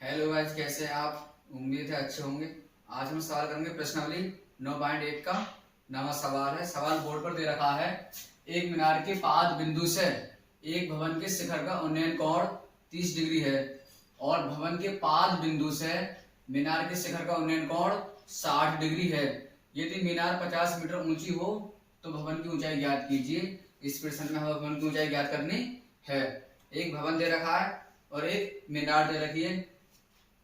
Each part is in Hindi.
हेलो गाइस, कैसे हैं आप? उम्मीद है अच्छे होंगे। आज हम सवाल करेंगे प्रश्नावली 9.1 का। नवा सवाल है। सवाल बोर्ड पर दे रखा है। एक मीनार के पाद बिंदु से एक भवन के शिखर का उन्नयन कोण 30 डिग्री है और भवन के पाद बिंदु से मीनार के शिखर का उन्नयन कोण 60 डिग्री है। यदि मीनार 50 मीटर ऊंची हो तो भवन की ऊंचाई ज्ञात कीजिए। इस प्रश्न में हमें भवन की ऊंचाई ज्ञात करनी है। एक भवन दे रखा है और एक मीनार दे रखी है।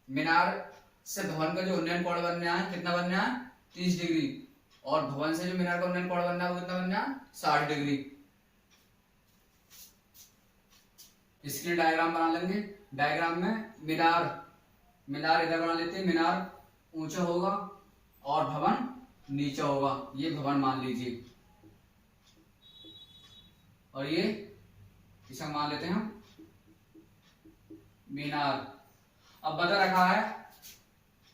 मीनार से भवन का जो उन्नयन कोण बनना है कितना बनना है? 30 डिग्री। और भवन से जो मीनार का उन्नयन कोण बनना है वो कितना बनना है? 60 डिग्री। इसके लिए डायग्राम बना लेंगे। डायग्राम में मीनार इधर बना लेते हैं। मीनार ऊंचा होगा और भवन नीचा होगा। ये भवन मान लीजिए और ये इसे मान लेते हैं हम मीनार। अब बता रखा है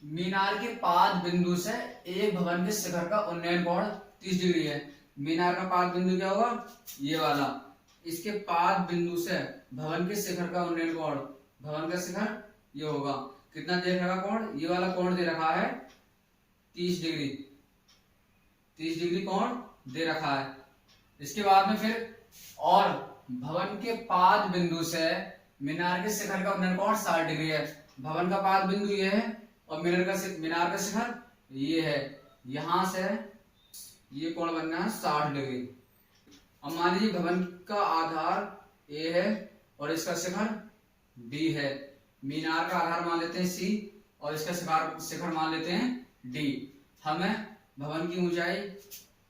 मीनार के पाद बिंदु से एक भवन के शिखर का उन्नयन कोण 30 डिग्री है। मीनार का पाद बिंदु क्या होगा? ये वाला। इसके पाद बिंदु से भवन के शिखर का उन्नयन कोण, भवन का शिखर ये होगा। कितना दे रखा कोण? ये वाला कोण दे रखा है 30 डिग्री। 30 डिग्री कोण दे रखा है। इसके बाद में फिर और भवन के पाद बिंदु से मीनार के शिखर का उन्नयन कोण 60 डिग्री है। भवन का पाद बिंदु ये है और मीनार का शिखर ये है। यहां से ये कोण बनना है 60 डिग्री। अब मान लीजिए भवन का आधार ए है और इसका शिखर बी है। मीनार का आधार मान लेते हैं सी और इसका शिखर मान लेते हैं डी। हमें भवन की ऊंचाई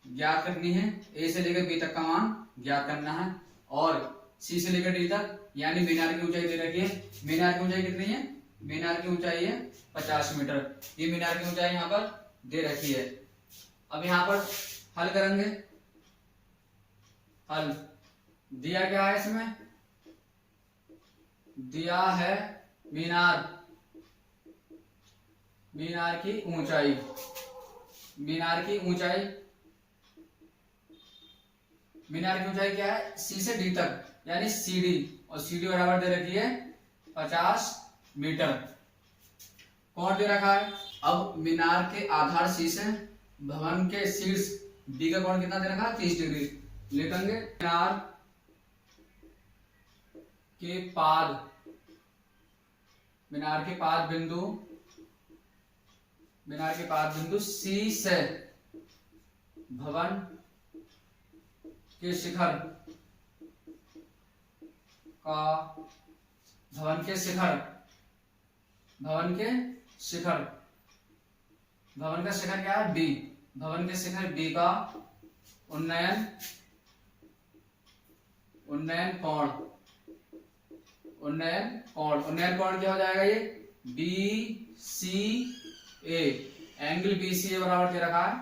ज्ञात करनी है। ए से लेकर बी तक का मान ज्ञात करना है और सी से लेकर डी तक, यानी मीनार की ऊंचाई दे रखी है। मीनार की ऊंचाई कितनी है? मीनार की ऊंचाई है 50 मीटर। ये मीनार की ऊंचाई यहाँ पर दे रखी है। अब यहाँ पर हल करेंगे। हल दिया क्या है? इसमें दिया है मीनार की ऊंचाई। मीनार की ऊंचाई क्या है? सी से डी तक, यानी सी डी, और सी डी बराबर दे रखी है 50 मीटर। कोण दे रखा है। अब मीनार के आधार सी से भवन के शीर्ष डी का कोण कितना दे रखा है? 30 डिग्री। लिखेंगे मीनार के पाद बिंदु सी से भवन के शिखर क्या है? बी। भवन के शिखर बी का उन्नयन कोण क्या हो जाएगा? ये बी सी ए। एंगल बी सी ए बराबर दे रखा है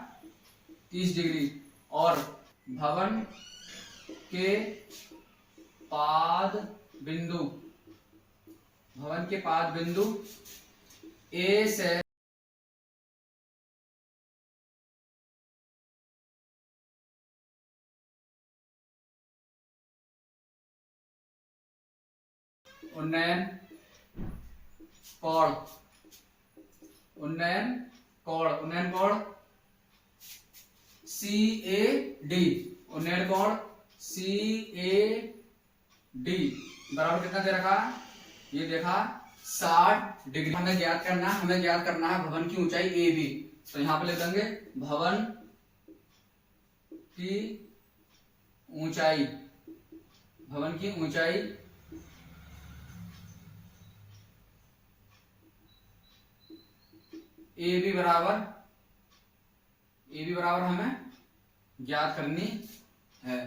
30 डिग्री। और भवन के पाद बिंदु ए से उन्नयन कोण सी ए डी। उन्नयन कोण सी ए डी बराबर कितना दे रखा? ये देखा 60 डिग्री। हमें ज्ञात करना है भवन की ऊंचाई ए बी। तो यहां पे लिख देंगे भवन की ऊंचाई ए बी बराबर हमें ज्ञात करनी है।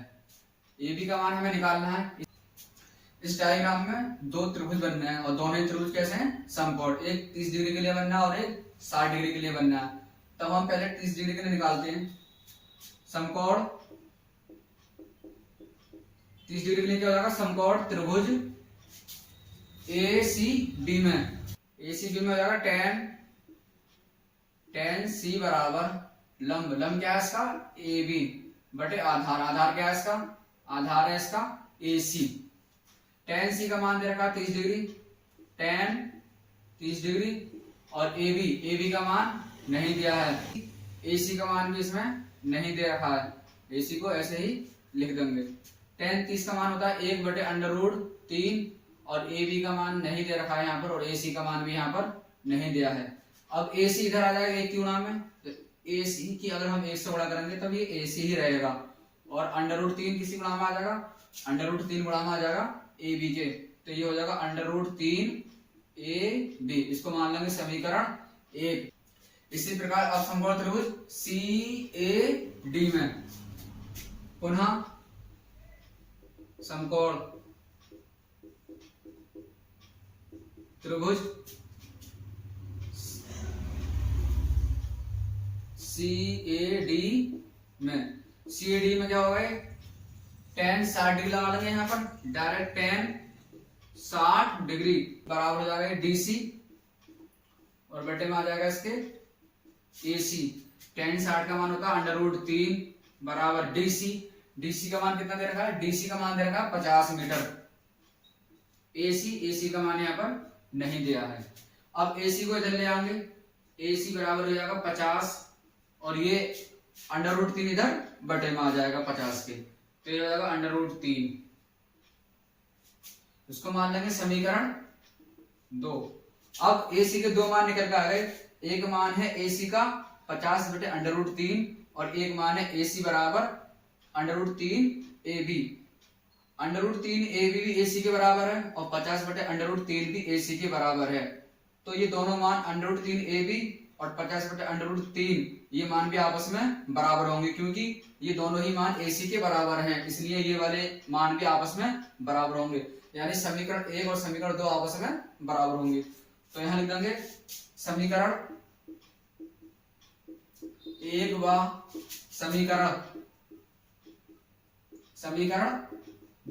ए बी का मान हमें निकालना है। इस डायग्राम में दो त्रिभुज बनने हैं और दोनों त्रिभुज कैसे हैं? समकोण। एक 30 डिग्री के लिए बनना है और एक 60 डिग्री के लिए बनना है। तब हम पहले 30 डिग्री के लिए निकालते हैं। समकोण 30 डिग्री के लिए क्या हो जाएगा? समकोण त्रिभुज ए सी बी में हो जाएगा tan सी बराबर लंब क्या है इसका? ए बी बटे आधार क्या है इसका? आधार है इसका ए सी। tan सी का मान दे रखा 30 डिग्री। tan 30 degree. और ए बी का मान नहीं दिया है, AC का मान भी इसमें नहीं दे रखा है, AC को ऐसे ही लिख देंगे। tan 30 का मान होता है 1/√3 और AB का मान नहीं दे रखा है यहाँ पर और AC का मान भी यहाँ पर नहीं दिया है। अब AC इधर आ जाएगा 1 की गुणा में, तो AC की अगर हम 1 से गुणा करेंगे तब ये AC ही रहेगा और √3 किसी गुणा में आ जाएगा, √3 गुणा में आ जाएगा AB के, तो ये हो जाएगा √3 AB। इसको मान लेंगे समीकरण 1। इसी प्रकार अब समकोण त्रिभुज CAD में पुनः समकोण त्रिभुज CAD में क्या होगा, tan 60 डिग्री लगा लेंगे यहाँ पर डायरेक्ट, tan 60 डिग्री बराबर हो जाएगा DC और बटे में आ जाएगा इसके AC। tan 60 का मान होता है √3 बराबर DC का मान कितना दे रखा है, DC का मान दे रखा है 50 मीटर। AC का मान यहाँ पर नहीं दिया है। अब AC को इधर ले आएंगे, AC बराबर हो जाएगा 50 और ये √3 इधर बटे में आ जाएगा 50 के, तो ये हो जाएगा √3। इसको मान लेंगे समीकरण 2। अब AC के दो मान निकल के आ गए, एक मान है AC का 50 बटे √3 और एक मान है AC बराबर √3 AB। √3 AB भी AC के बराबर है और 50 बटे √3 भी AC के बराबर है, तो ये दोनों मान √3 AB और 50 बटे √3 ये मान भी आपस में बराबर होंगे, क्योंकि ये दोनों ही मान AC के बराबर हैं, इसलिए ये वाले मान भी आपस में बराबर होंगे, यानी समीकरण 1 और समीकरण 2 आपस में बराबर होंगे। तो यहां लिख देंगे समीकरण 1 व समीकरण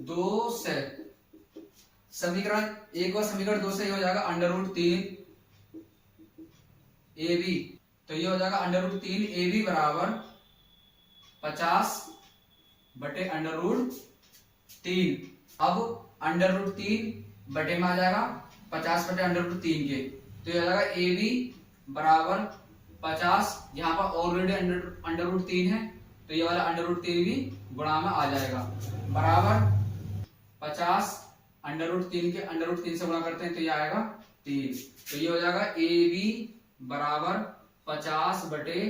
2 से, समीकरण 1 और समीकरण 2 से ये हो जाएगा √3 AB, तो ये हो जाएगा √3 AB बराबर 50 बटे √3। अब √3 बटे में आ जाएगा 50 बटे √3 के, तो ये हो जाएगा AB बराबर 50, यहाँ पर ऑलरेडी √3 है तो ये वाला √3 भी गुणा में आ जाएगा, बराबर 50 √3 के √3 से गुणा करते हैं तो ये आएगा 3, तो ये हो जाएगा AB बराबर 50 बटे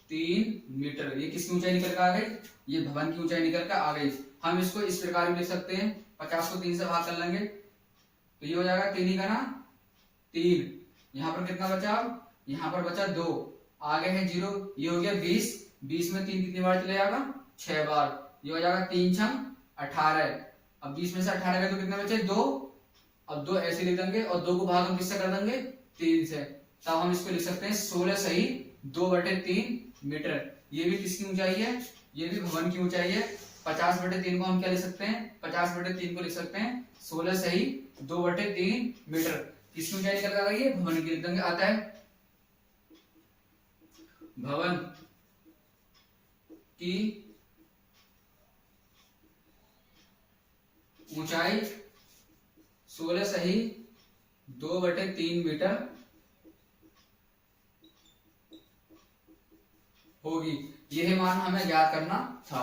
3 मीटर। ये किसकी ऊंचाई निकल कर आ गई, ये भवन की ऊंचाई निकल कर आ गई। हम इसको इस प्रकार भी लिख सकते हैं, 50 को 3 से भाग कर लेंगे तो ये हो जाएगा 3 ही का ना 3, यहाँ पर कितना बचा, यहाँ पर बचा 2, आगे है 0, ये हो गया 20 में 3 कितनी बार चले जाएगा 6 बार, ये हो जाएगा 3 छंग 18। अब 20 में से 18 गए तो कितने बचे 2, अब 2 ऐसे लिख देंगे और 2 को भाग हम किससे कर देंगे 3 से, तब हम इसको लिख सकते हैं 16 सही 2/3 मीटर। ये भी किसकी ऊंचाई है, ये भी भवन की ऊंचाई है। 50 बटे 3 को हम क्या लिख सकते हैं, 50 बटे 3 को लिख सकते हैं 16 सही 2/3 मीटर। किसकी ऊंचाई निकल कर आ गई है, भवन की लिख देंगे। आता है भवन की ऊंचाई 16 सही 2/3 मीटर होगी। यह मान हमें ज्ञात करना था।